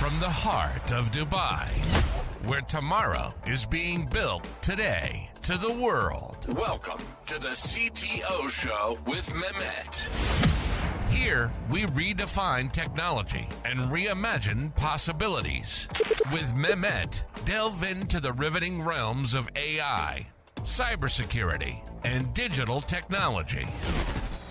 from the heart of Dubai, where tomorrow is being built today, to the world. Welcome to the CTO Show with Mehmet. Here, we redefine technology and reimagine possibilities. With Mehmet, delve into the riveting realms of AI, cybersecurity, and digital technology.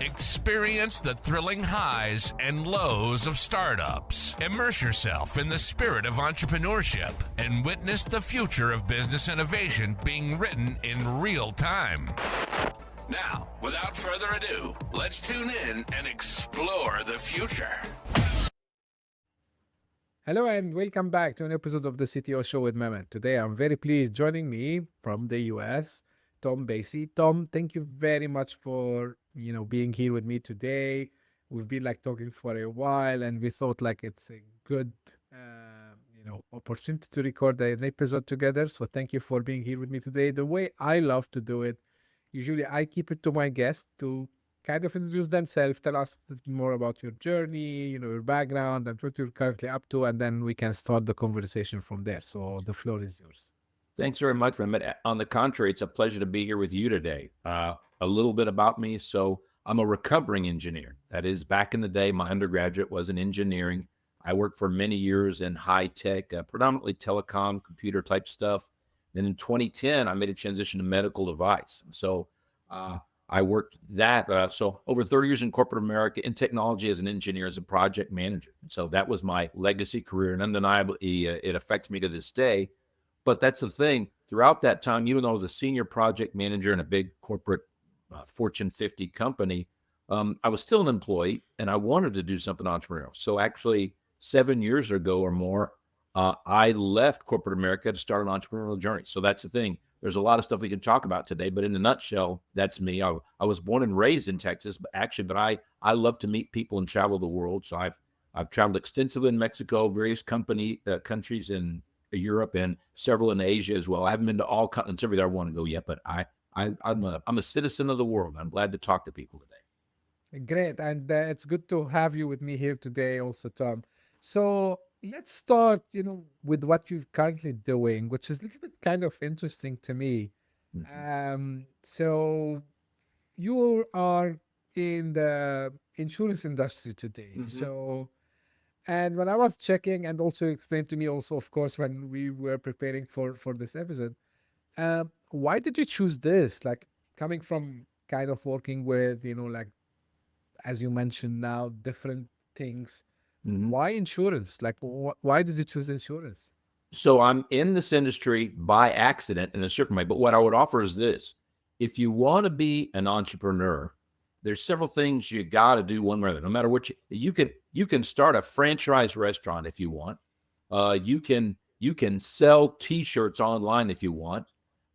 Experience the thrilling highs and lows of startups. Immerse yourself in the spirit of entrepreneurship and witness the future of business innovation being written in real time. Now, without further ado, let's tune in and explore the future. Hello and welcome back to an episode of the CTO Show with Mehmet. Today I'm very pleased joining me from the US, Tom Basey. Tom, thank you very much for being here with me today. We've been talking for a while, and we thought it's a good opportunity to record an episode together. So thank you for being here with me today. The way I love to do it, usually I keep it to my guests to kind of introduce themselves, tell us a bit more about your journey, your background, and what you're currently up to, and then we can start the conversation from there. So the floor is yours. Thanks very much, Mehmet. On the contrary, it's a pleasure to be here with you today. A little bit about me. So I'm a recovering engineer. That is, back in the day, my undergraduate was in engineering. I worked for many years in high tech, predominantly telecom, computer type stuff. Then in 2010, I made a transition to medical device. So I worked that. So over 30 years in corporate America, in technology as an engineer, as a project manager. So that was my legacy career, and undeniably, it affects me to this day. But that's the thing. Throughout that time, even though I was a senior project manager in a big corporate Fortune 50 company, I was still an employee, and I wanted to do something entrepreneurial. So actually, 7 years ago or more, I left corporate America to start an entrepreneurial journey. So that's the thing. There's a lot of stuff we can talk about today, but in a nutshell, that's me. I was born and raised in Texas, but I love to meet people and travel the world. So I've traveled extensively in Mexico, various countries in Europe, and several in Asia as well. I haven't been to all continents everywhere I want to go yet, but I'm a citizen of the world. I'm glad to talk to people today. Great. And it's good to have you with me here today also, Tom. So let's start, with what you're currently doing, which is a little bit kind of interesting to me. So you are in the insurance industry today. So, and when I was checking, and also explained to me also, of course, when we were preparing for this episode, why did you choose this? Coming from kind of working with, as you mentioned now, different things. Why insurance? Why did you choose insurance? So I'm in this industry by accident in a certain way, but what I would offer is this. If you want to be an entrepreneur, there's several things you got to do one way or another. No matter which, you can start a franchise restaurant if you want. You can sell T-shirts online if you want.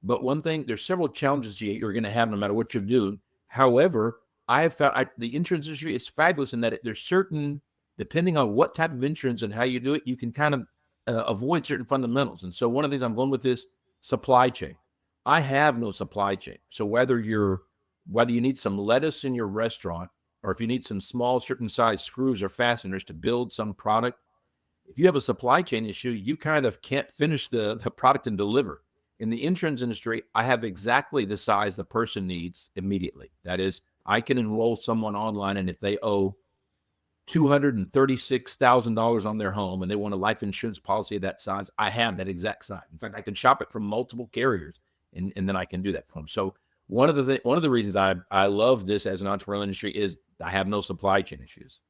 But one thing, there's several challenges you're going to have no matter what you do. However, I have found the insurance industry is fabulous in that there's certain, depending on what type of insurance and how you do it, you can kind of avoid certain fundamentals. And so one of the things I'm going with is supply chain. I have no supply chain. So whether you need some lettuce in your restaurant, or if you need some small certain size screws or fasteners to build some product, if you have a supply chain issue, you kind of can't finish the product and deliver. In the insurance industry, I have exactly the size the person needs immediately. That is, I can enroll someone online, and if they owe $236,000 on their home and they want a life insurance policy of that size, I have that exact size. In fact, I can shop it from multiple carriers, and then I can do that for them. So one of the reasons I love this as an entrepreneurial industry is I have no supply chain issues.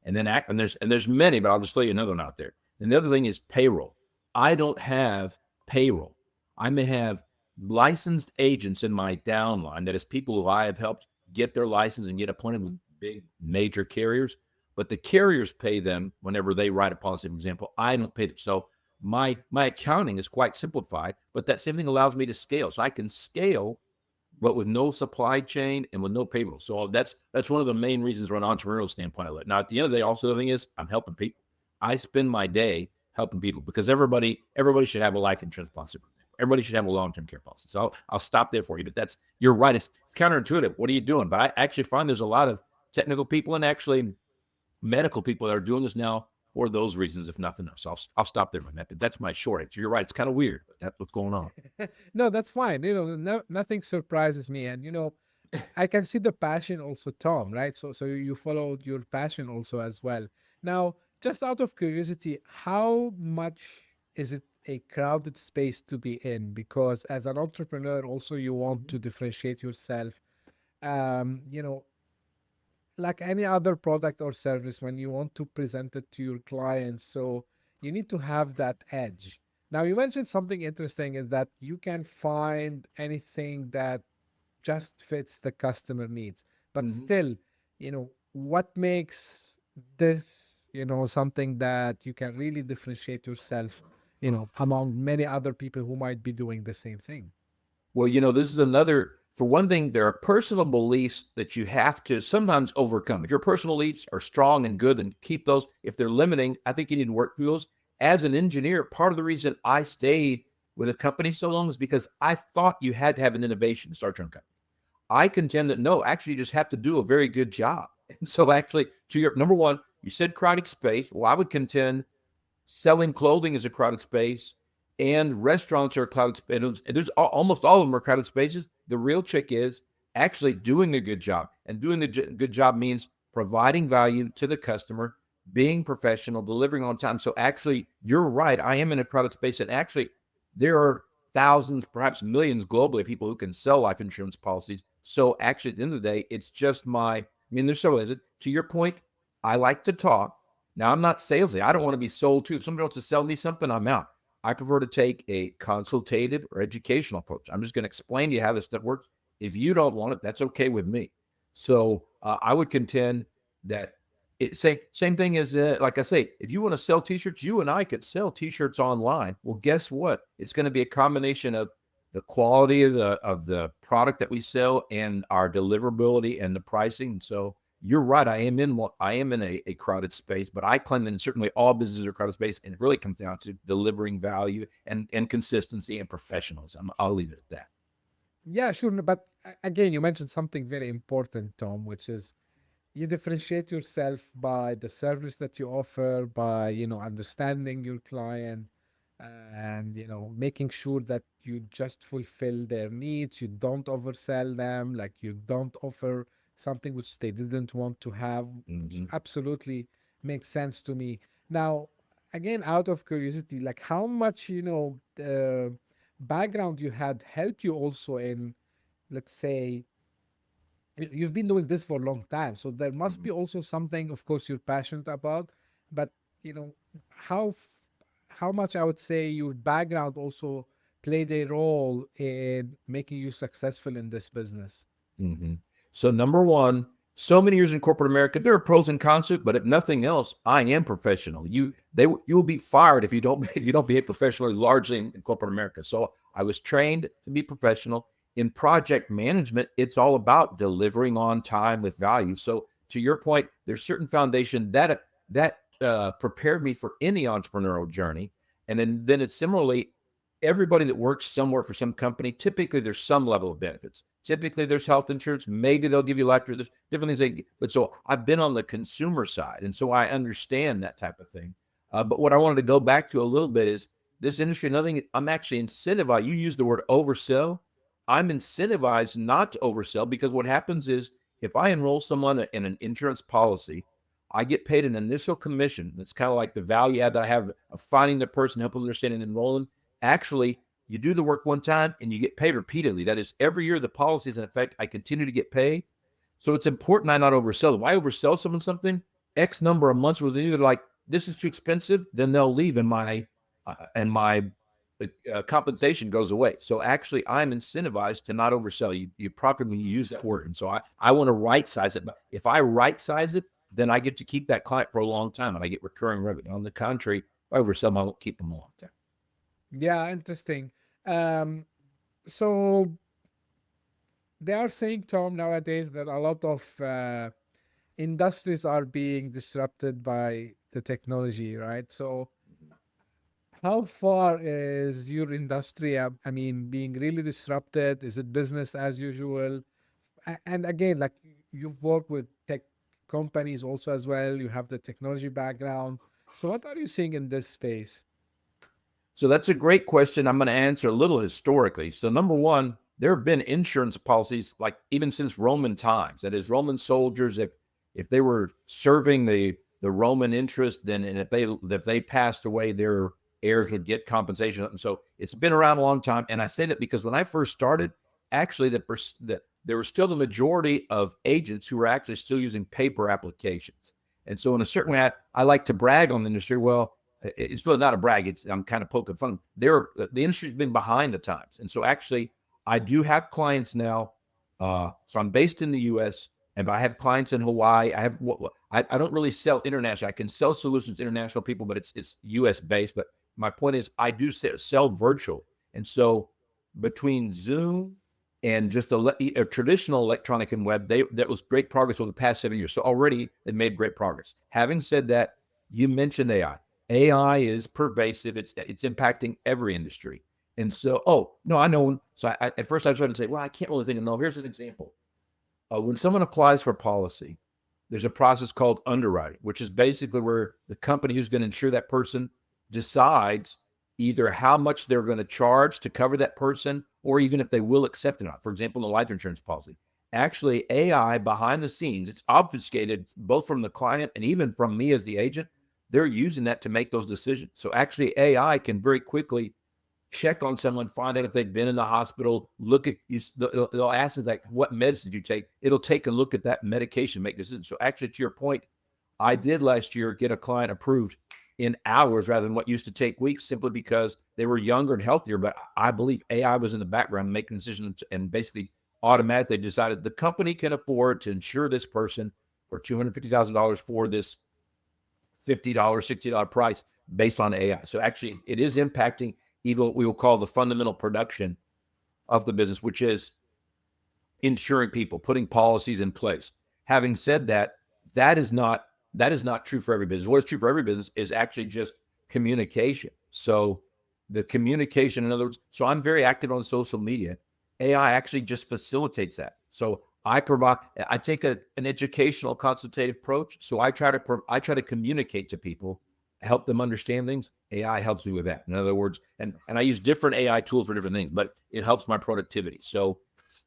And then there's many, but I'll just throw you another one out there. And the other thing is payroll. I don't have payroll. I may have licensed agents in my downline, that is people who I have helped get their license and get appointed with big major carriers, but the carriers pay them whenever they write a policy. For example, I don't pay them. So my accounting is quite simplified, but that same thing allows me to scale. So I can scale, but with no supply chain and with no payroll. So that's one of the main reasons from an entrepreneurial standpoint I look. Now, at the end of the day, also the thing is I'm helping people. I spend my day helping people because everybody should have a life insurance policy. Everybody should have a long-term care policy. So I'll stop there for you. But you're right. It's counterintuitive. What are you doing? But I actually find there's a lot of technical people and actually medical people that are doing this now for those reasons, if nothing else. I'll stop there, Mehmet. But that's my short answer. You're right. It's kind of weird, but that's what's going on. No, that's fine. Nothing surprises me. And, I can see the passion also, Tom, right? So you followed your passion also as well. Now, just out of curiosity, how much is it a crowded space to be in? Because as an entrepreneur, also you want to differentiate yourself. Um, you know, like any other product or service, when you want to present it to your clients, so you need to have that edge. Now, you mentioned something interesting is that you can find anything that just fits the customer needs. But Mhm. still, what makes this, something that you can really differentiate yourself, among many other people who might be doing the same thing? Well, this is another, for one thing, there are personal beliefs that you have to sometimes overcome. If your personal beliefs are strong and good, then keep those. If they're limiting, I think you need to work through those. As an engineer, part of the reason I stayed with a company so long is because I thought you had to have an innovation to start your own company. I contend that no, actually, you just have to do a very good job. And so, actually, to your number one, you said crowded space. Well, I would contend selling clothing is a crowded space, and restaurants are crowded spaces. There's almost all of them are crowded spaces. The real trick is actually doing a good job, and doing the good job means providing value to the customer, being professional, delivering on time. So actually, you're right. I am in a crowded space, and actually, there are thousands, perhaps millions globally of people who can sell life insurance policies. So actually, at the end of the day, it's just I mean, there's several. To your point, I like to talk. Now, I'm not salesy. I don't want to be sold to. If somebody wants to sell me something, I'm out. I prefer to take a consultative or educational approach. I'm just going to explain to you how this stuff works. If you don't want it, that's okay with me. So I would contend that same thing as like I say, if you want to sell T-shirts, you and I could sell T-shirts online. Well, guess what? It's going to be a combination of the quality of the product that we sell and our deliverability and the pricing. So you're right. I am in a crowded space, but I claim that certainly all businesses are crowded space, and it really comes down to delivering value and consistency and professionalism. I'll leave it at that. Yeah, sure. But again, you mentioned something very important, Tom, which is you differentiate yourself by the service that you offer, by understanding your client, and making sure that you just fulfill their needs. You don't oversell them, like you don't offer something which they didn't want to have, which Mm-hmm. absolutely makes sense to me. Now, again, out of curiosity, like how much background you had helped you also in, let's say, you've been doing this for a long time, so there must be also something, of course, you're passionate about. But you know how how much, I would say, your background also played a role in making you successful in this business. Mm-hmm. So number one, so many years in corporate America, there are pros and cons to it, but if nothing else, I am professional. You'll be fired if you don't if you don't behave professionally, largely in corporate America. So I was trained to be professional. In project management, it's all about delivering on time with value. So to your point, there's certain foundation that prepared me for any entrepreneurial journey. And then it's similarly everybody that works somewhere for some company, typically there's some level of benefits. Typically there's health insurance. Maybe they'll give you life insurance. There's different things. But so I've been on the consumer side, and so I understand that type of thing. But what I wanted to go back to a little bit is this industry. Nothing. I'm actually incentivized. You use the word oversell. I'm incentivized not to oversell because what happens is if I enroll someone in an insurance policy, I get paid an initial commission. That's kind of like the value add that I have of finding the person, helping them understand and enrolling. Actually, you do the work one time and you get paid repeatedly. That is, every year the policy is in effect, I continue to get paid. So it's important I not oversell them. I oversell someone something X number of months where they're either like, this is too expensive, then they'll leave and my compensation goes away. So actually, I'm incentivized to not oversell. You properly use that word. And so I want to right size it. But if I right size it, then I get to keep that client for a long time and I get recurring revenue. On the contrary, if I oversell them, I won't keep them a long time. Yeah, interesting. um so they are saying, Tom, nowadays that a lot of industries are being disrupted by the technology, right? So how far is your industry, I mean, being really disrupted? Is it business as usual? And again, like, you've worked with tech companies also as well. You have the technology background. So what are you seeing in this space? So that's a great question. I'm going to answer a little historically. So number one, there have been insurance policies like even since Roman times. That is, Roman soldiers, if they were serving the Roman interest, then and if they passed away, their heirs would get compensation. And so it's been around a long time. And I say that because when I first started, actually that there were still the majority of agents who were actually still using paper applications. And so in a certain way, I like to brag on the industry. Well, it's really not a brag. I'm kind of poking fun. The industry's been behind the times, and so actually, I do have clients now. So I'm based in the U.S. and I have clients in Hawaii. I don't really sell international. I can sell solutions to international people, but it's U.S. based. But my point is, I do sell virtual, and so between Zoom and just a traditional electronic and web, that was great progress over the past 7 years. So already they made great progress. Having said that, you mentioned AI. AI is pervasive. It's impacting every industry. And so, oh no, I know. So at first I was trying to say, well, I can't really think of no. Here's an example. When someone applies for policy, there's a process called underwriting, which is basically where the company who's going to insure that person decides either how much they're going to charge to cover that person, or even if they will accept it or not. For example, in the life insurance policy, actually AI behind the scenes, it's obfuscated both from the client and even from me as the agent. They're using that to make those decisions. So actually AI can very quickly check on someone, find out if they've been in the hospital, look at, they'll ask us like, what medicine did you take? It'll take a look at that medication, make decisions. So actually, to your point, I did last year get a client approved in hours rather than what used to take weeks, simply because they were younger and healthier. But I believe AI was in the background making decisions and basically automatically decided the company can afford to insure this person for $250,000 for this $50, $60 price based on AI. So actually, it is impacting even what we will call the fundamental production of the business, which is insuring people, putting policies in place. Having said that, that is not true for every business. What is true for every business is actually just communication. So the communication, in other words, so I'm very active on social media. AI actually just facilitates that. So I take an educational consultative approach. So I try to communicate to people, help them understand things. AI helps me with that. In other words, and I use different AI tools for different things, but it helps my productivity. So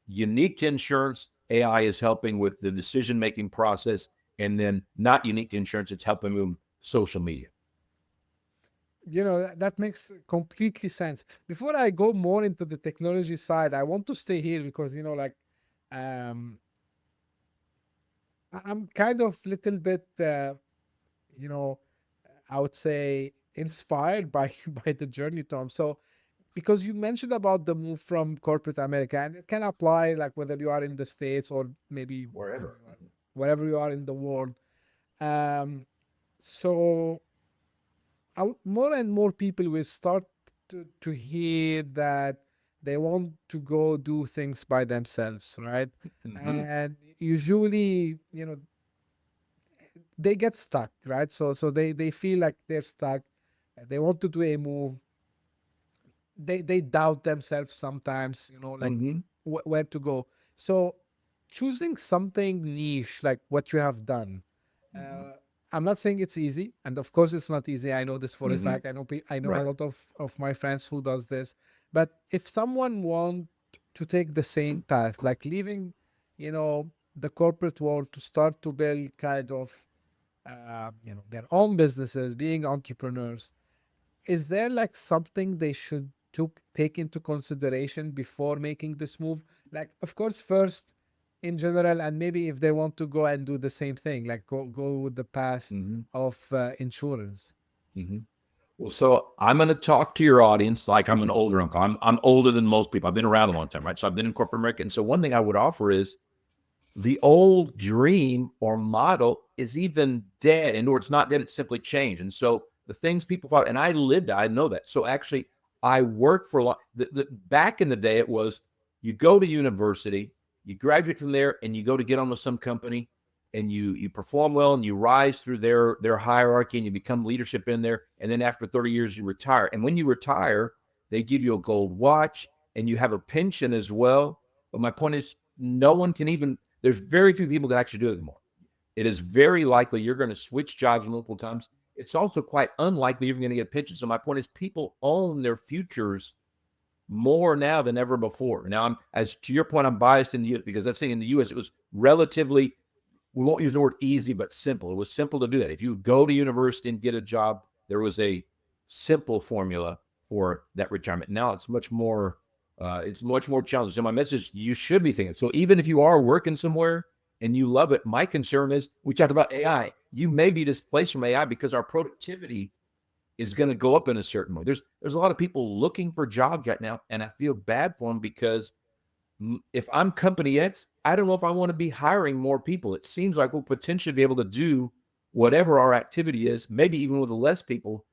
unique to insurance, AI is helping with the decision-making process, and then not unique to insurance, it's helping with social media. That makes completely sense. Before I go more into the technology side, I want to stay here because, um, I'm kind of little bit, I would say inspired by by the journey, Tom. So because you mentioned about the move from corporate America, and it can apply like whether you are in the States or maybe wherever you are in the world. Um, so more and more people will start to hear that they want to go do things by themselves, right? And usually, they get stuck, right? So they feel like they're stuck. They want to do a move. They doubt themselves sometimes, like where to go. So choosing something niche like what you have done, I'm not saying it's easy, and of course it's not easy. I know this for a fact. I know a lot of my friends who does this. But if someone want to take the same path, like leaving, the corporate world to start to build kind of, their own businesses, being entrepreneurs, is there like something they should take into consideration before making this move? Like, of course, first in general, and maybe if they want to go and do the same thing, like go with the path of insurance. Well, so I'm going to talk to your audience like I'm an older uncle. I'm older than most people. I've been around a long time, right? So I've been in corporate America. And so one thing I would offer is the old dream or model is even dead. And or it's not dead, it's simply changed. And so the things people thought, and I know that. So actually, I worked for a lot. Back in the day, it was you go to university, you graduate from there, and you go to get on with some company, and you perform well, and you rise through their hierarchy, and you become leadership in there. And then after 30 years, you retire. And when you retire, they give you a gold watch, and you have a pension as well. But my point is, no one can even. There's very few people that actually do it anymore. It is very likely you're going to switch jobs multiple times. it's also quite unlikely you're going to get a pension. So my point is, people own their futures more now than ever before. Now, as to your point, I'm biased in the U.S. because I've seen in the U.S. it was relatively, we won't use the word easy, but simple. It was simple to do that. If you go to university and get a job, there was a simple formula for that retirement. Now it's much more challenging. So my message, you should be thinking. So even if you are working somewhere and you love it, my concern is, we talked about AI. You may be displaced from AI because our productivity is going to go up in a certain way. There's a lot of people looking for jobs right now, and I feel bad for them because if I'm company X, I don't know if I want to be hiring more people. It seems like we'll potentially be able to do whatever our activity is, maybe even with less people,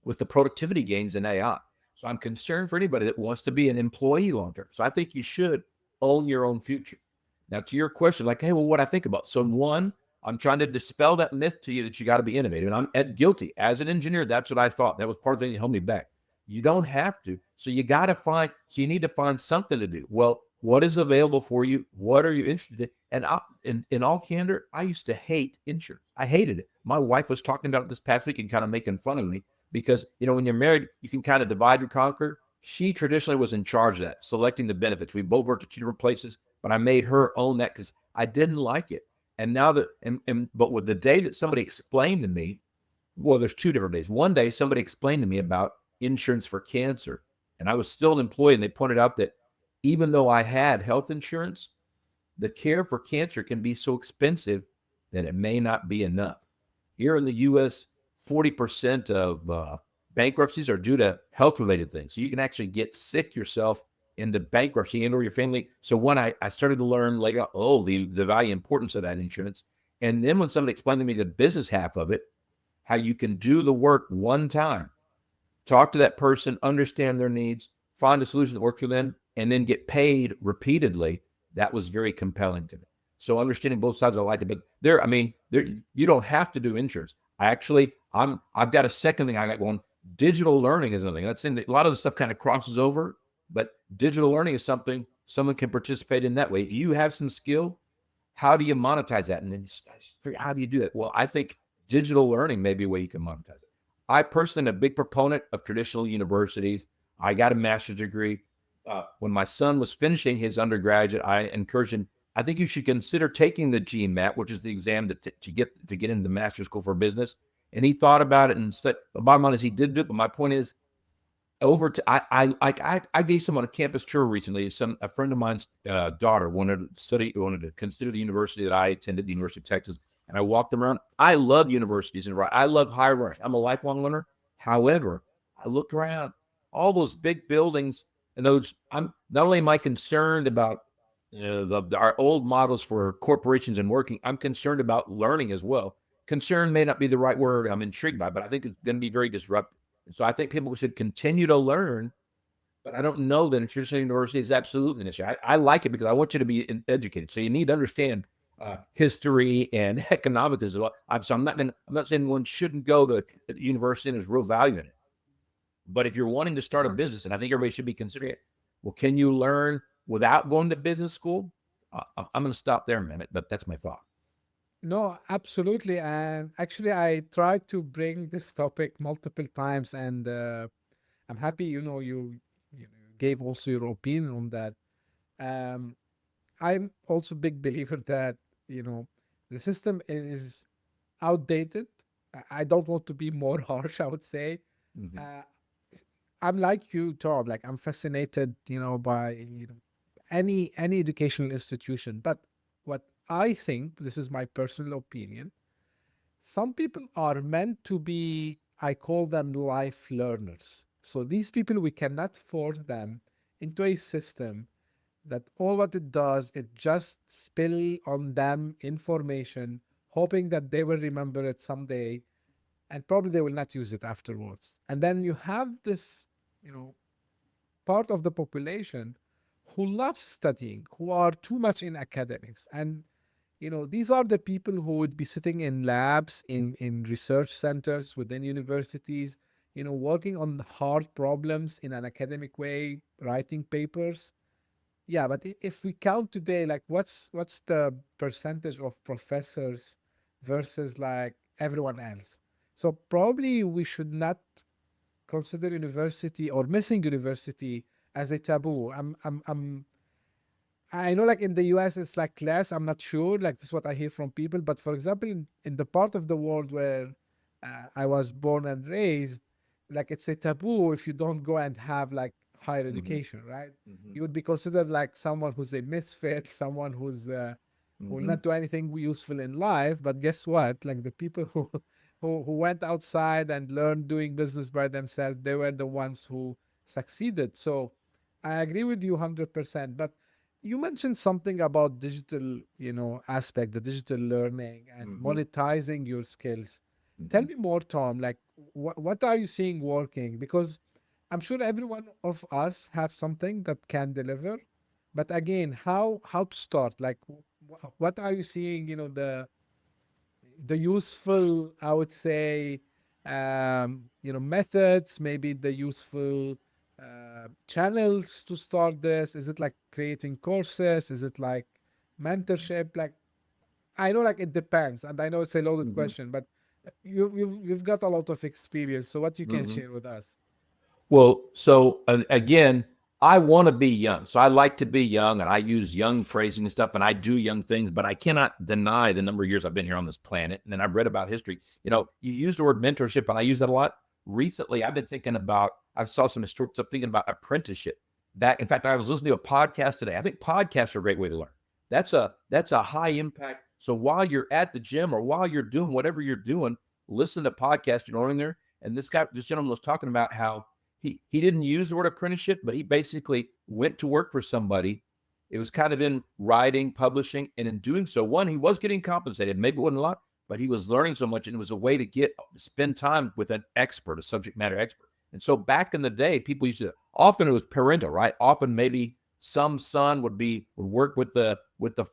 with the productivity gains in AI. So I'm concerned for anybody that wants to be an employee long term. So I think you should own your own future. Now, to your question, like, hey, well, what I think about. So one, I'm trying to dispel that myth to you that you got to be innovative. And I'm guilty. As an engineer, that's what I thought. That was part of the thing that held me back. You don't have to. So you got to find, so you need to find something to do. Well, what is available for you? What are you interested in? And in all candor, I used to hate insurance. I hated it. My wife was talking about it this past week and kind of making fun of me because, when you're married, you can kind of divide and conquer. She traditionally was in charge of that, selecting the benefits. We both worked at 2 different places, but I made her own that because I didn't like it. And now that, but with the day that somebody explained to me, well, there's 2 different days. One day, somebody explained to me about insurance for cancer, and I was still an employee, and they pointed out that even though I had health insurance, the care for cancer can be so expensive that it may not be enough. Here in the U.S., 40% of bankruptcies are due to health-related things. So you can actually get sick yourself into bankruptcy and or your family. So when I started to learn later, the value importance of that insurance. And then when somebody explained to me the business half of it, how you can do the work one time, talk to that person, understand their needs, find a solution that works for them, and then get paid repeatedly, that was very compelling to me. So understanding both sides, I liked it. But you don't have to do insurance. I've got a second thing I got going. Digital learning is another thing. That's a lot of the stuff kind of crosses over, but digital learning is something someone can participate in that way. If you have some skill, how do you monetize that? And then how do you do that? Well, I think digital learning may be a way you can monetize it. I personally am a big proponent of traditional universities. I got a master's degree. When my son was finishing his undergraduate, I encouraged him, I think you should consider taking the GMAT, which is the exam to get into the master's school for business. And he thought about it and said, the bottom line is he did do it. But my point is, I gave someone a campus tour recently. A friend of mine's daughter wanted to consider the university that I attended, the University of Texas, and I walked them around. I love universities and I love higher learning. I'm a lifelong learner. However, I looked around, all those big buildings, and those. I'm not only am I concerned about our old models for corporations and working. I'm concerned about learning as well. Concern may not be the right word. I'm intrigued by, but I think it's going to be very disruptive. And so I think people should continue to learn, but I don't know that a traditional university is absolutely an issue. I like it because I want you to be educated. So you need to understand history and economics as well. I'm not saying one shouldn't go to university and there's real value in it. But if you're wanting to start a business, and I think everybody should be considering it, well, can you learn without going to business school? I'm going to stop there, Mehmet, but that's my thought. No, absolutely. And actually, I tried to bring this topic multiple times, and I'm happy, you gave also your opinion on that. Um, I'm also a big believer that, the system is outdated. I don't want to be more harsh, I would say. Mm-hmm. I'm like you, Tom. Like, I'm fascinated, by any educational institution. But what I think, this is my personal opinion, some people are meant to be, I call them life learners. So these people, we cannot force them into a system that all what it does, it just spill on them information, hoping that they will remember it someday, and probably they will not use it afterwards. And then you have this, you know, part of the population who loves studying, who are too much in academics. And, these are the people who would be sitting in labs, in research centers within universities, working on hard problems in an academic way, writing papers. Yeah, but if we count today, like what's the percentage of professors versus like everyone else? So probably we should not consider university or missing university as a taboo. I know like in the US it's like less, I'm not sure, like this is what I hear from people. But for example, in the part of the world where I was born and raised, like it's a taboo if you don't go and have like higher Mm-hmm. education, right? Mm-hmm. You would be considered like someone who's a misfit, someone who will Mm-hmm. not do anything useful in life. But guess what? Like the people who went outside and learned doing business by themselves, they were the ones who succeeded. So I agree with you 100%. But you mentioned something about digital, aspect, the digital learning and Mm-hmm. monetizing your skills. Tell Mm-hmm. me more, Tom. Like, what are you seeing working? Because I'm sure every one of us have something that can deliver, but again, how to start? Like, what are you seeing? The useful, I would say, methods, maybe the useful channels to start this. Is it like creating courses? Is it like mentorship? Like, I know, like it depends, and I know it's a loaded Mm-hmm. question, but you've got a lot of experience, so what you can Mm-hmm. share with us? Well, so again, I want to be young. So I like to be young and I use young phrasing and stuff and I do young things, but I cannot deny the number of years I've been here on this planet. And then I've read about history. You use the word mentorship and I use that a lot. Recently, I've been thinking about, I saw some historic stuff thinking about apprenticeship. In fact, I was listening to a podcast today. I think podcasts are a great way to learn. That's a high impact. So while you're at the gym or while you're doing whatever you're doing, listen to podcasts, you're learning there. And this gentleman was talking about how he didn't use the word apprenticeship, but he basically went to work for somebody. It was kind of in writing, publishing, and in doing so, one, he was getting compensated. Maybe it wasn't a lot, but he was learning so much, and it was a way to spend time with an expert, a subject matter expert. And so back in the day, people used to, often it was parental, right? Often maybe some son would work with the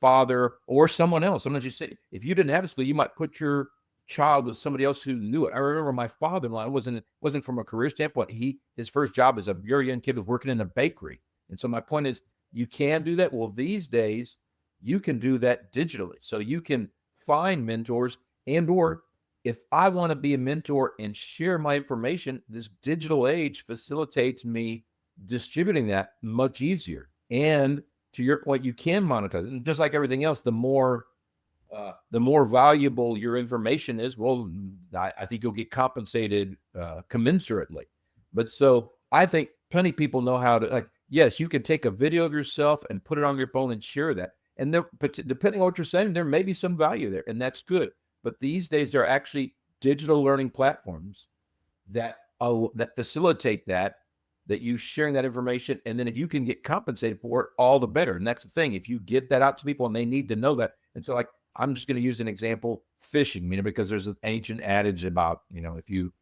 father or someone else. Sometimes you say, if you didn't have a school, you might put your child with somebody else who knew it. I remember my father-in-law wasn't from a career standpoint. His first job as a very young kid was working in a bakery. And so my point is, you can do that. Well, these days you can do that digitally. So you can find mentors or if I want to be a mentor and share my information, this digital age facilitates me distributing that much easier. And to your point, you can monetize it. And just like everything else, the more valuable your information is, well, I think you'll get compensated commensurately. But so I think plenty of people know how to, like, yes, you can take a video of yourself and put it on your phone and share that. And but depending on what you're saying, there may be some value there, and that's good. But these days, there are actually digital learning platforms that facilitate that you sharing that information. And then if you can get compensated for it, all the better. And that's the thing. If you get that out to people and they need to know that. And so like, I'm just going to use an example, fishing, because there's an ancient adage about, if you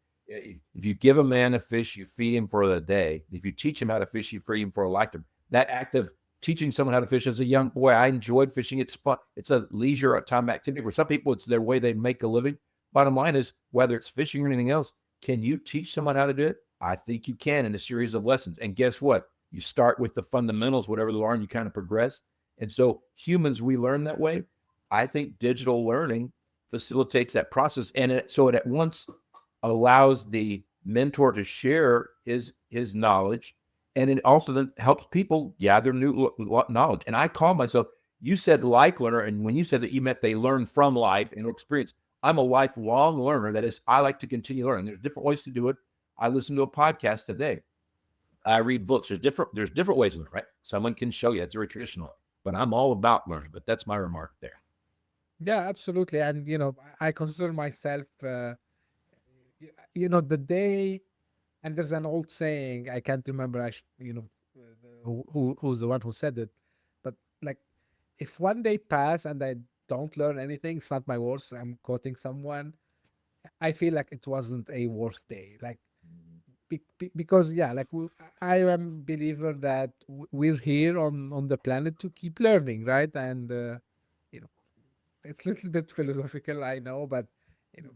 give a man a fish, you feed him for the day. If you teach him how to fish, you feed him for a lifetime. That act of teaching someone how to fish as a young boy, I enjoyed fishing. It's fun. It's a leisure time activity. For some people, it's their way they make a living. Bottom line is, whether it's fishing or anything else, can you teach someone how to do it? I think you can in a series of lessons. And guess what? You start with the fundamentals, whatever they are, and you kind of progress. And so humans, we learn that way. I think digital learning facilitates that process. And so it at once allows the mentor to share his knowledge. And it also then helps people gather new knowledge. And I call myself, you said life learner. And when you said that, you meant they learn from life and experience. I'm a lifelong learner. That is, I like to continue learning. There's different ways to do it. I listen to a podcast today. I read books. There's different ways to learn, right? Someone can show you. It's very traditional. But I'm all about learning. But that's my remark there. Yeah, absolutely. And I consider myself, the day. And there's an old saying, I can't remember actually, who's the one who said it, but like, if one day pass and I don't learn anything, it's not my worst. I'm quoting someone. I feel like it wasn't a worst day. Like, because yeah, like I am believer that we're here on the planet to keep learning, right? And you know, it's a little bit philosophical, I know, but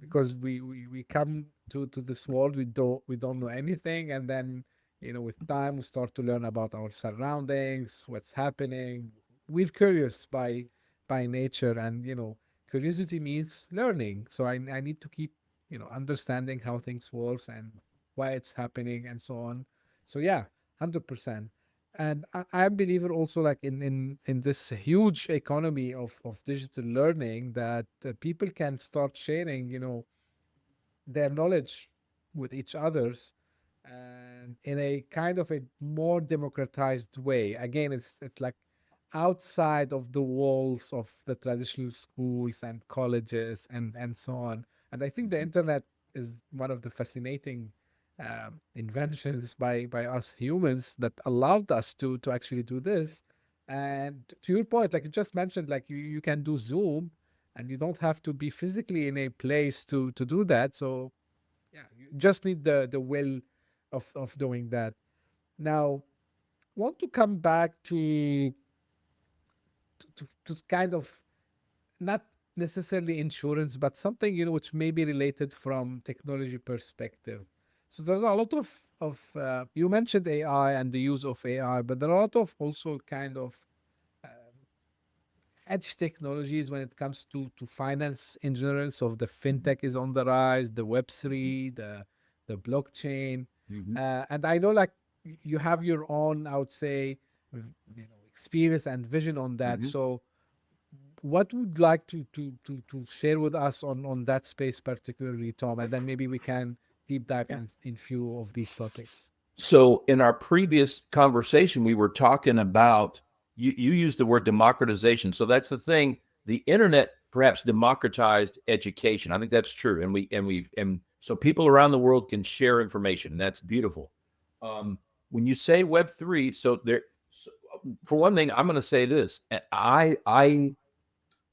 because we come to this world, we don't know anything, and then with time we start to learn about our surroundings, what's happening. We're curious by nature, and curiosity means learning. So I need to keep understanding how things works and why it's happening and so on. So yeah, 100%. And I'm a believer also, like in this huge economy of digital learning, that people can start sharing, their knowledge with each others, and in a kind of a more democratized way. Again, it's like outside of the walls of the traditional schools and colleges and so on. And I think the internet is one of the fascinating inventions by us humans that allowed us to actually do this. And to your point, like you just mentioned, like you can do Zoom, and you don't have to be physically in a place to do that. So yeah, you just need the will of doing that. Now, want to come back to kind of not necessarily insurance, but something which may be related from technology perspective. So there's a lot of you mentioned AI and the use of AI, but there are a lot of also kind of edge technologies when it comes to finance in general. So the fintech is on the rise, the Web3, the blockchain, and I know like you have your own, I would say, experience and vision on that. So what would like to share with us on that space particularly, Tom, and then maybe we can deep dive in few of these topics. So in our previous conversation, we were talking about, you used the word democratization. So that's the thing. The internet perhaps democratized education. I think that's true. And so people around the world can share information. And that's beautiful. When you say Web3, for one thing, I'm going to say this. I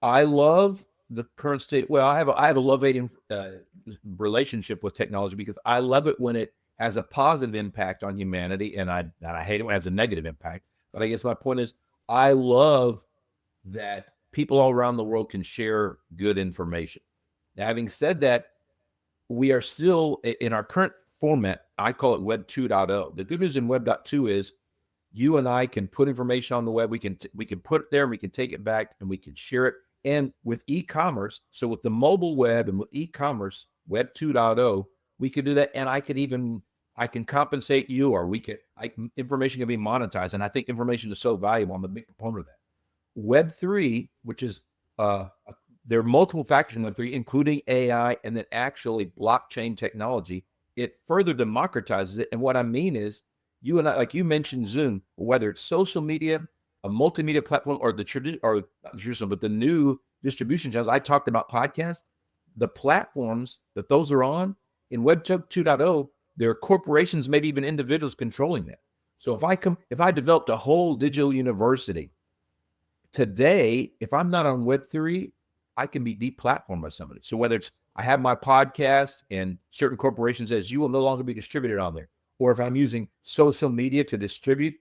love the current state. Well, I have a love-hating relationship with technology, because I love it when it has a positive impact on humanity, and I hate it when it has a negative impact. But I guess my point is, I love that people all around the world can share good information. Now, having said that, we are still in our current format. I call it Web 2.0. The good news in Web 2 is you and I can put information on the web. We can put it there, and we can take it back, and we can share it. And with e-commerce, so with the mobile web and with e-commerce, Web 2.0, we could do that. And I can compensate you, or information can be monetized. And I think information is so valuable. I'm a big proponent of that. Web 3, which is, there are multiple factors in Web 3, including AI, and then actually blockchain technology. It further democratizes it. And what I mean is, you and I, like you mentioned Zoom, whether it's social media, a multimedia platform, or the new distribution channels. I talked about podcasts. The platforms that those are on in Web 2.0, there are corporations, maybe even individuals controlling that. So if I developed a whole digital university today, if I'm not on Web 3, I can be deplatformed by somebody. So whether it's I have my podcast and certain corporations says you will no longer be distributed on there, or if I'm using social media to distribute,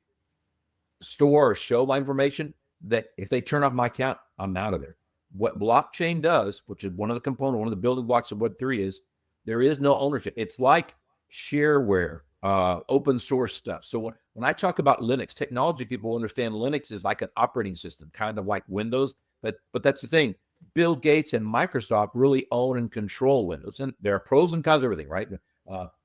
store, or show my information, that if they turn off my account, I'm out of there. What blockchain does, which is one of the building blocks of Web3, is there is no ownership. It's like shareware, open source stuff. So when I talk about Linux, technology people understand Linux is like an operating system, kind of like Windows. But that's the thing. Bill Gates and Microsoft really own and control Windows. And there are pros and cons of everything, right?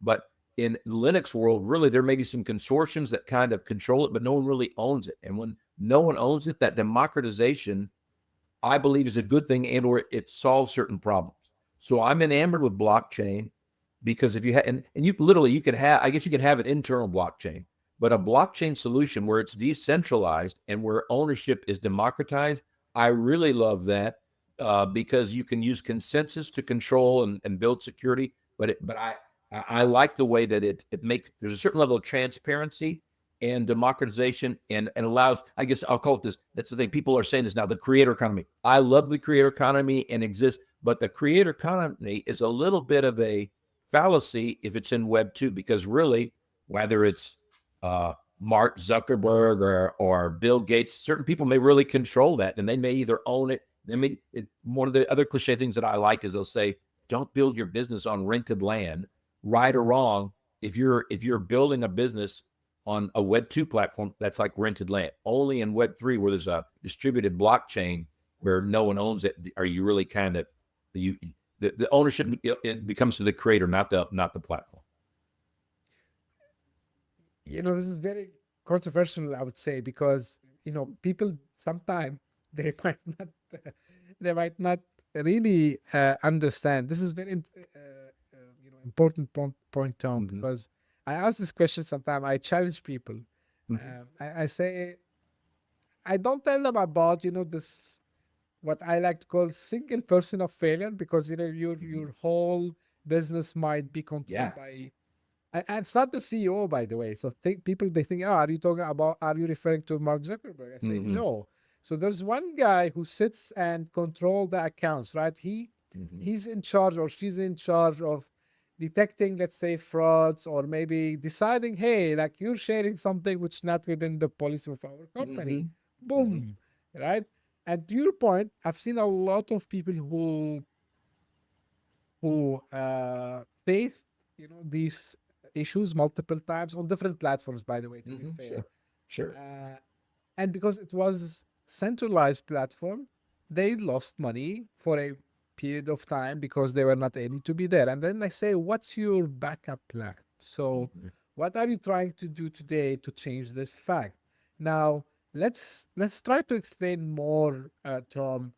But in Linux world, really, there may be some consortiums that kind of control it, but no one really owns it. And when no one owns it, that democratization, I believe, is a good thing, and or it solves certain problems. So I'm enamored with blockchain, because if you have, and you could have, I guess you could have an internal blockchain, but a blockchain solution where it's decentralized and where ownership is democratized, I really love that, because you can use consensus to control and build security. But I like the way that it makes, there's a certain level of transparency and democratization, and allows, I guess I'll call it this. That's the thing. People are saying this now, the creator economy. I love the creator economy and exists, but the creator economy is a little bit of a fallacy if it's in Web 2, because really, whether it's Mark Zuckerberg or Bill Gates, certain people may really control that, and they may either own it. One of the other cliche things that I like is they'll say, don't build your business on rented land. Right or wrong, if you're building a business on a Web 2 platform, that's like rented land. Only in Web 3, where there's a distributed blockchain where no one owns it, are you really kind of, the ownership it becomes to the creator, not the platform. This is very controversial, I would say, because people sometimes they might not they might not really understand. This is very important point, Tom, because I ask this question sometimes. I challenge people. I say, I don't tell them about this, what I like to call single person of failure, because your whole business might be controlled by, and it's not the CEO, by the way. So they think, oh, are you referring to Mark Zuckerberg? I say no. So there's one guy who sits and control the accounts, right? He's in charge, or she's in charge of detecting, let's say, frauds, or maybe deciding, hey, like, you're sharing something which is not within the policy of our company. Boom, right? And to your point, I've seen a lot of people who faced these issues multiple times on different platforms, by the way, to be fair. Sure. And because it was centralized platform, they lost money for a period of time because they were not able to be there. And then I say, what's your backup plan? So what are you trying to do today to change this fact? Now, let's try to explain more, Tom,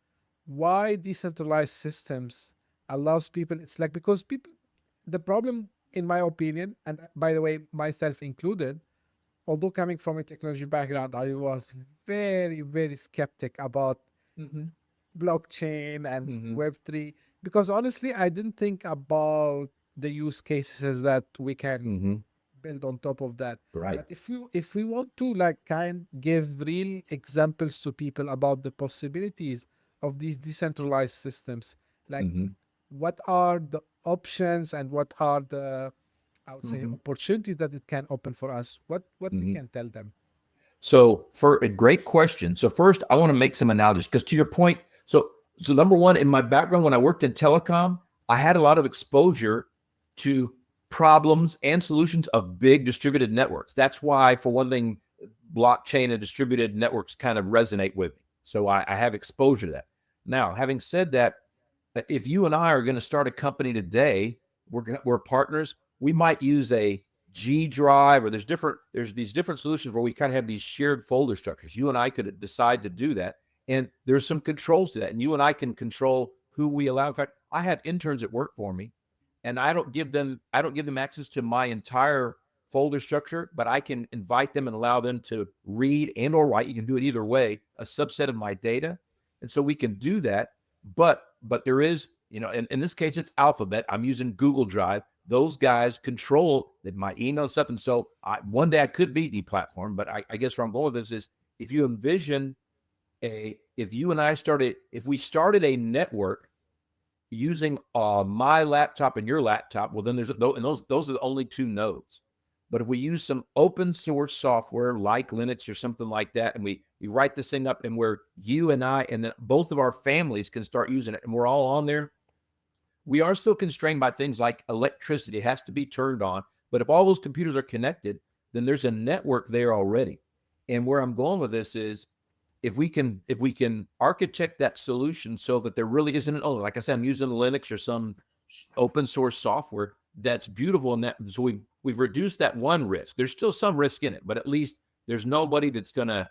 why decentralized systems allows people. It's like, because people, the problem, in my opinion, and by the way, myself included, although coming from a technology background, I was very, very skeptic about blockchain and Web3, because honestly, I didn't think about the use cases that we can build on top of that. Right. But if we want to give real examples to people about the possibilities of these decentralized systems, like what are the options and what are the, I would say, opportunities that it can open for us, what we can tell them. So for a great question. So first, I want to make some analogies, because to your point, so number one, in my background, when I worked in telecom, I had a lot of exposure to problems and solutions of big distributed networks. That's why, for one thing, blockchain and distributed networks kind of resonate with me. So I have exposure to that. Now, having said that, if you and I are going to start a company today, we're partners. We might use a G Drive, or there's these different solutions where we kind of have these shared folder structures. You and I could decide to do that, and there's some controls to that. And you and I can control who we allow. In fact, I have interns that work for me, and I don't give them access to my entire folder structure, but I can invite them and allow them to read and or write. You can do it either way, a subset of my data, and so we can do that. But there is, in this case, it's Alphabet. I'm using Google Drive. Those guys control my email stuff. And so one day I could be deplatformed, but I guess where I'm going with this is, if you envision if we started a network using my laptop and your laptop, well, then those are the only two nodes. But if we use some open source software like Linux or something like that, and we write this thing up, and where you and I and then both of our families can start using it, and we're all on there, we are still constrained by things like electricity. It has to be turned on. But if all those computers are connected, then there's a network there already. And where I'm going with this is, if we can architect that solution so that there really isn't like I said, I'm using Linux or some open source software that's beautiful, and that so we've reduced that one risk. There's still some risk in it, but at least there's nobody that's gonna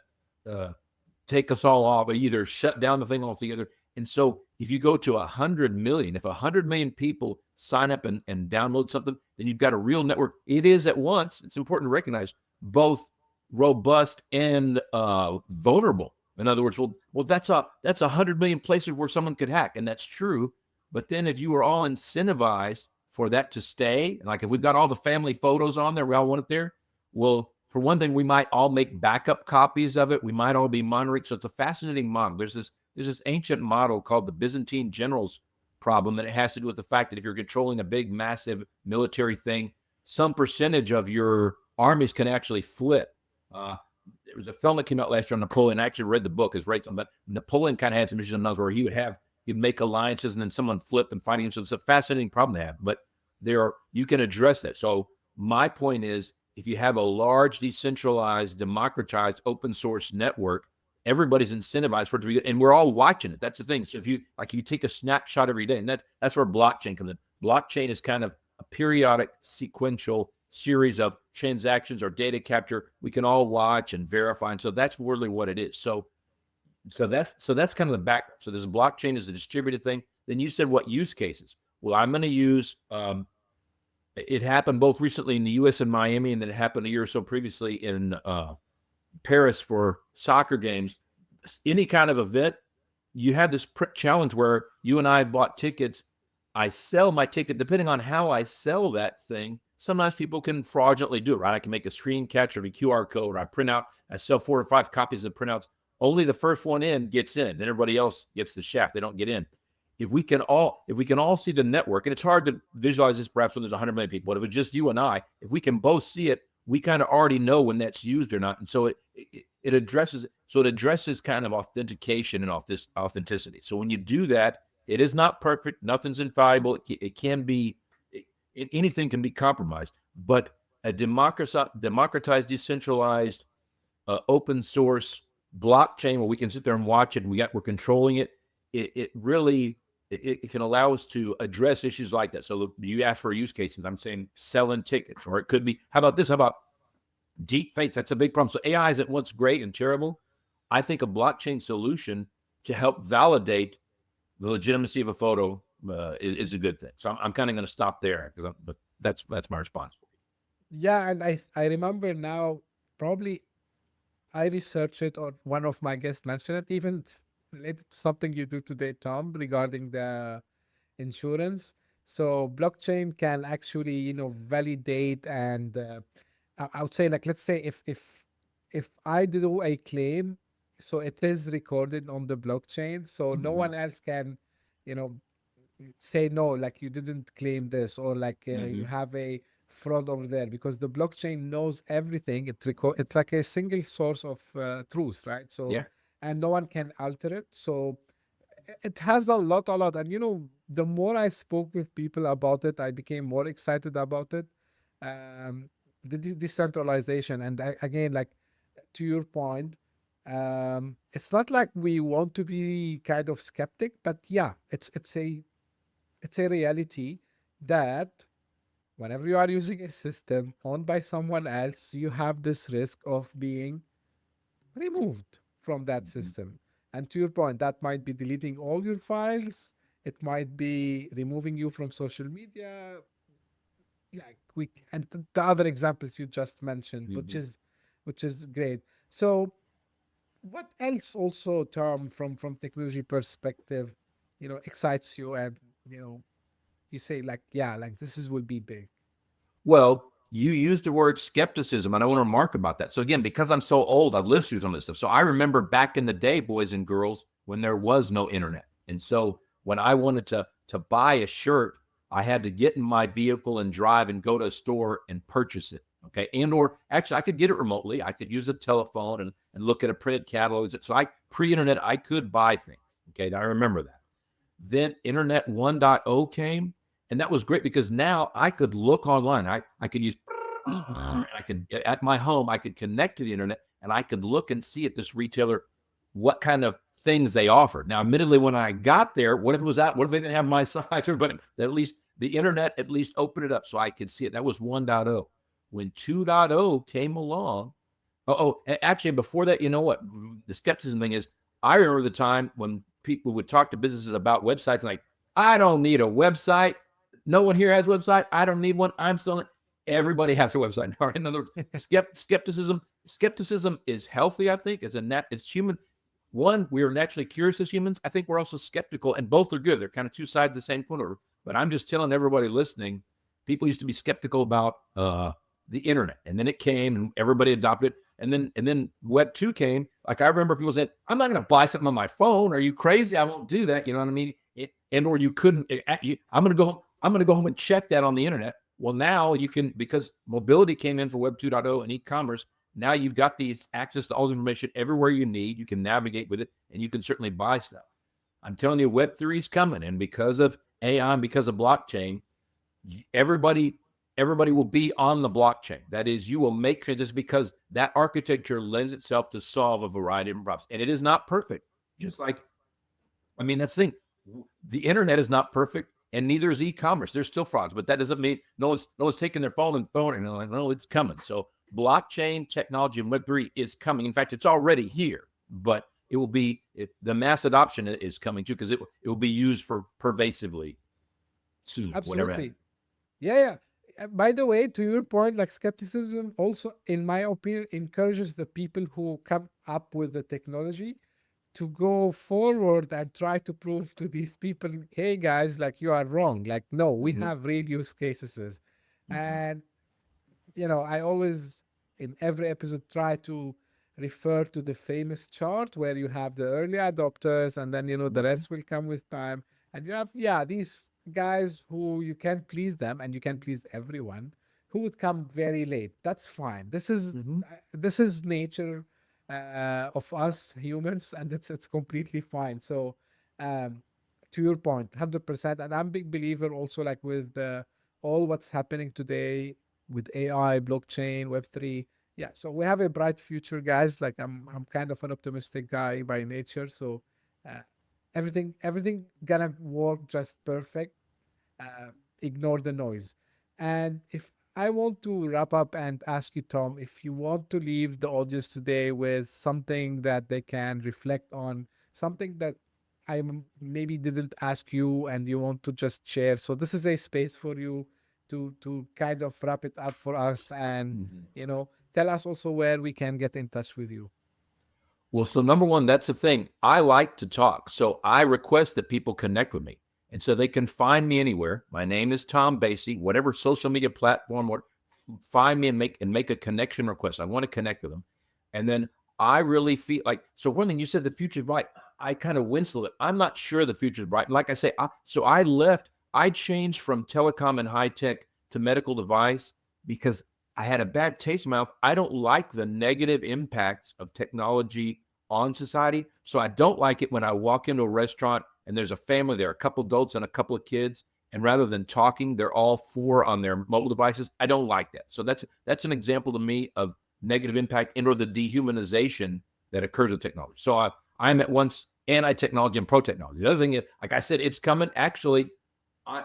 take us all off, or either shut down the thing altogether. And so if you go to 100 million, if 100 million people sign up and download something, then you've got a real network. It is at once, it's important to recognize, both robust and vulnerable. In other words, well, that's 100 million places where someone could hack, and that's true. But then if you are all incentivized for that to stay, like if we've got all the family photos on there, we all want it there. Well, for one thing, we might all make backup copies of it. We might all be monitoring. So it's a fascinating model. There's this ancient model called the Byzantine generals problem, that it has to do with the fact that if you're controlling a big, massive military thing, some percentage of your armies can actually flip. There was a film that came out last year on Napoleon. I actually read the book, but Napoleon kind of had some issues on those where he'd make alliances and then someone flip and fighting. So it's a fascinating problem to have, but you can address that. So my point is, if you have a large, decentralized, democratized, open source network, everybody's incentivized for it to be good, and we're all watching it. That's the thing. So if you take a snapshot every day, and that's where blockchain comes in. Blockchain is kind of a periodic sequential series of transactions or data capture we can all watch and verify. And so that's really what it is. So that's kind of the back. So there's a blockchain is a distributed thing. Then you said what use cases? Well, I'm going to use, it happened both recently in the US and Miami, and then it happened a year or so previously in Paris for soccer games. Any kind of event, you have this challenge where you and I bought tickets. I sell my ticket, depending on how I sell that thing. Sometimes people can fraudulently do it, right? I can make a screen capture of a QR code, or I sell 4 or 5 copies of printouts. Only the first one in gets in, then everybody else gets the shaft. They don't get in. If we can all see the network, and it's hard to visualize this perhaps when there's 100 million people, but if it's just you and I, if we can both see it, we kind of already know when that's used or not. And so it addresses kind of authentication and authenticity. So when you do that, it is not perfect. Nothing's infallible. It can be, anything can be compromised, but a democratized, decentralized, open source blockchain where we can sit there and watch it, and we're controlling it. It really can allow us to address issues like that. So you ask for use cases. I'm saying selling tickets, or it could be, how about this? How about deep fakes? That's a big problem. So AI isn't what's great and terrible. I think a blockchain solution to help validate the legitimacy of a photo is a good thing. So I'm kind of going to stop there, but that's my response. Yeah, and I remember now, probably I researched it, or one of my guests mentioned it, even related to something you do today, Tom, regarding the insurance. So blockchain can actually, validate, and I would say, like, let's say if I do a claim, so it is recorded on the blockchain, so no one else can, you know, say no, like you didn't claim this, or like you have a fraud over there, because the blockchain knows everything. It's like a single source of truth, right? So Yeah. and no one can alter it. So it has a lot, and the more I spoke with people about it, I became more excited about it. The decentralization, and again, like, to your point, it's not like we want to be kind of skeptic, but yeah, it's a reality that whenever you are using a system owned by someone else, you have this risk of being removed from that system. And to your point, that might be deleting all your files. It might be removing you from social media. Yeah, quick. And the other examples you just mentioned, which is great. So what else also, Tom, from technology perspective, excites you, and you say, like, yeah, like will be big. Well, you used the word skepticism, and I want to remark about that. So again, because I'm so old, I've lived through some of this stuff. So I remember back in the day, boys and girls, when there was no internet. And so when I wanted to buy a shirt, I had to get in my vehicle and drive and go to a store and purchase it. Okay. And or actually I could get it remotely. I could use a telephone and look at a printed catalog. So pre-internet, I could buy things. Okay. I remember that. Then Internet 1.0 came. And that was great because now I could look online. I could use, at my home, I could connect to the internet, and I could look and see at this retailer what kind of things they offered. Now, admittedly, when I got there, what if it was out? What if they didn't have my size? But at least the internet at least opened it up so I could see it. That was 1.0. When 2.0 came along, actually, before that, you know what? The skepticism thing is, I remember the time when people would talk to businesses about websites and like, I don't need a website. No one here has a website. I don't need one. I'm selling. Everybody has a website now. In other words, skepticism is healthy, I think. It's human. One, we are naturally curious as humans. I think we're also skeptical, and both are good. They're kind of two sides of the same coin. But I'm just telling everybody listening, people used to be skeptical about the internet, and then it came, and everybody adopted it. And then Web 2 came. Like, I remember people said, I'm not going to buy something on my phone. Are you crazy? I won't do that. You know what I mean? Or you couldn't. I'm going to go home and check that on the internet. Well, now you can, because mobility came in for Web 2.0 and e-commerce. Now you've got these access to all the information everywhere you need. You can navigate with it, and you can certainly buy stuff. I'm telling you, Web 3 is coming, and because of AI and because of blockchain, everybody everybody will be on the blockchain. That is, you will make this because that architecture lends itself to solve a variety of problems. And it is not perfect. Just like, I mean, that's the thing. The internet is not perfect, and neither is e-commerce. There's still frauds, but that doesn't mean no one's taking their phone and throwing it. And like, no, it's coming. So blockchain technology and Web3 is coming. In fact, it's already here, but it will be the mass adoption is coming too, because it will be used for pervasively soon. Whatever. Absolutely. Yeah. By the way, to your point, like skepticism also, in my opinion, encourages the people who come up with the technology to go forward and try to prove to these people, hey guys, like you are wrong. Like, no, we have real use cases. And I always, in every episode, try to refer to the famous chart where you have the early adopters and then, the rest will come with time. And you have, these guys who you can't please them and you can please everyone who would come very late. That's fine. This is nature of us humans, and it's completely fine. So, um, to your point, 100%. And I'm a big believer also, like with all what's happening today with AI, blockchain, Web3. Yeah, so we have a bright future, guys. Like I'm kind of an optimistic guy by nature. So uh, everything gonna work just perfect. Uh, Ignore the noise. And if I want to wrap up and ask you, Tom, if you want to leave the audience today with something that they can reflect on, something that maybe didn't ask you and you want to just share. So this is a space for you to kind of wrap it up for us and tell us also where we can get in touch with you. Well, so number one, that's the thing. I like to talk. So I request that people connect with me. And so they can find me anywhere. My name is Tom Basey, whatever social media platform, or find me and make a connection request. I want to connect with them. And then I really feel like, so one thing you said, the future's bright. I kind of winced a little. I'm not sure the future's bright. Like I say, I changed from telecom and high tech to medical device because I had a bad taste in my mouth. I don't like the negative impacts of technology on society. So I don't like it when I walk into a restaurant and there's a family there, a couple adults and a couple of kids, and rather than talking, they're all four on their mobile devices. I don't like that. So that's an example to me of negative impact and or the dehumanization that occurs with technology. So I'm at once anti-technology and pro-technology. The other thing is, like I said, it's coming. Actually, I,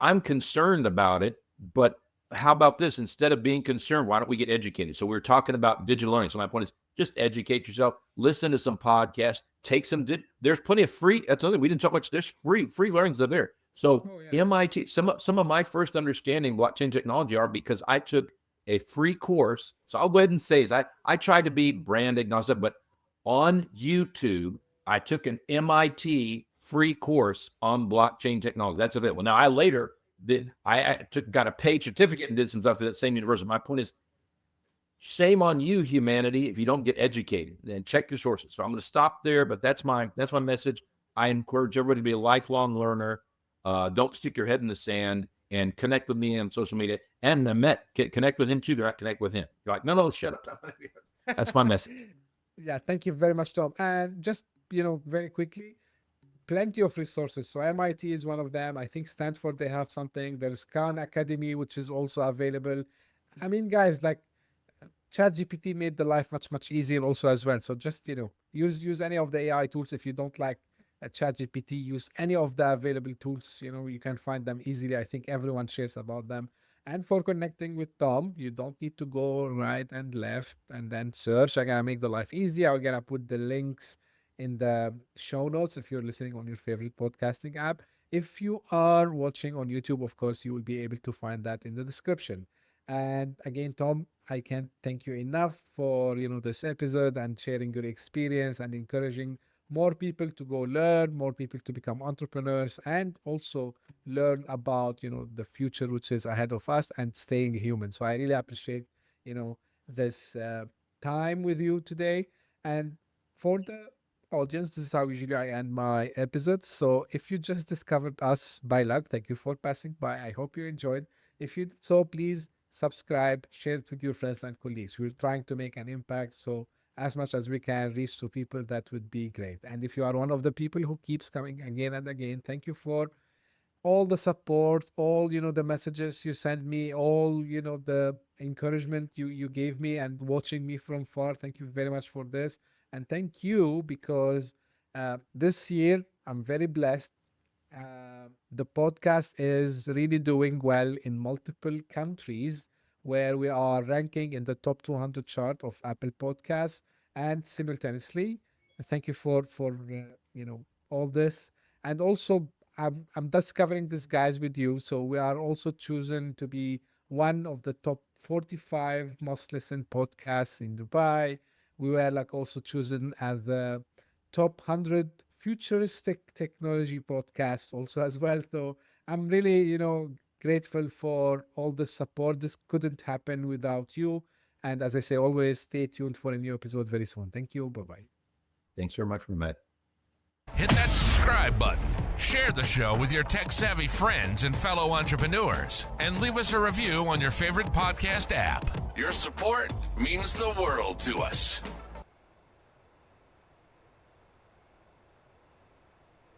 I'm concerned about it, but how about this? Instead of being concerned, why don't we get educated? So we're talking about digital learning. So my point is just educate yourself, listen to some podcasts, take some, there's plenty of free, that's another thing we didn't talk much, there's free learnings are there. So MIT, some of my first understanding blockchain technology are because I took a free course. So I'll go ahead and say is I tried to be brand agnostic, but on YouTube, I took an MIT free course on blockchain technology. That's available. Now I later got a paid certificate and did some stuff at that same university. My point is, shame on you, humanity, if you don't get educated. Then check your sources. So I'm going to stop there, but that's my message. I encourage everybody to be a lifelong learner. Don't stick your head in the sand and connect with me on social media. And Mehmet, connect with him too. They're not connect with him. You're like, no, shut up. That's my message. Yeah, thank you very much, Tom. And just very quickly, plenty of resources. So MIT is one of them. I think Stanford, they have something. There's Khan Academy, which is also available. I mean, guys, like ChatGPT made the life much, much easier also as well. So just, use any of the AI tools. If you don't like ChatGPT, use any of the available tools. You can find them easily. I think everyone shares about them. And for connecting with Tom, you don't need to go right and left and then search. I'm gonna make the life easy. I'm gonna put the links in the show notes if you're listening on your favorite podcasting app. If you are watching on YouTube, of course, you will be able to find that in the description. And again, Tom, I can't thank you enough for this episode and sharing your experience and encouraging more people to go learn, more people to become entrepreneurs, and also learn about the future which is ahead of us and staying human. So I really appreciate this time with you today. And for the audience, this is how usually I end my episodes. So if you just discovered us by luck, thank you for passing by. I hope you enjoyed. If you did so, please subscribe, share it with your friends and colleagues. We're trying to make an impact. So as much as we can reach to people, that would be great. And if you are one of the people who keeps coming again and again, thank you for all the support, all, the messages you sent me, all, the encouragement you gave me and watching me from far. Thank you very much for this. And thank you because this year I'm very blessed. The podcast is really doing well in multiple countries where we are ranking in the top 200 chart of Apple Podcasts, and simultaneously, thank you for all this. And also, I'm discovering this guys with you, so we are also chosen to be one of the top 45 most listened podcasts in Dubai. We were like also chosen as the top 100 futuristic technology podcast also as well. So I'm really, grateful for all the support. This couldn't happen without you. And as I say, always stay tuned for a new episode very soon. Thank you. Bye-bye. Thanks very much, Mehmet. Hit that subscribe button, share the show with your tech-savvy friends and fellow entrepreneurs, and leave us a review on your favorite podcast app. Your support means the world to us.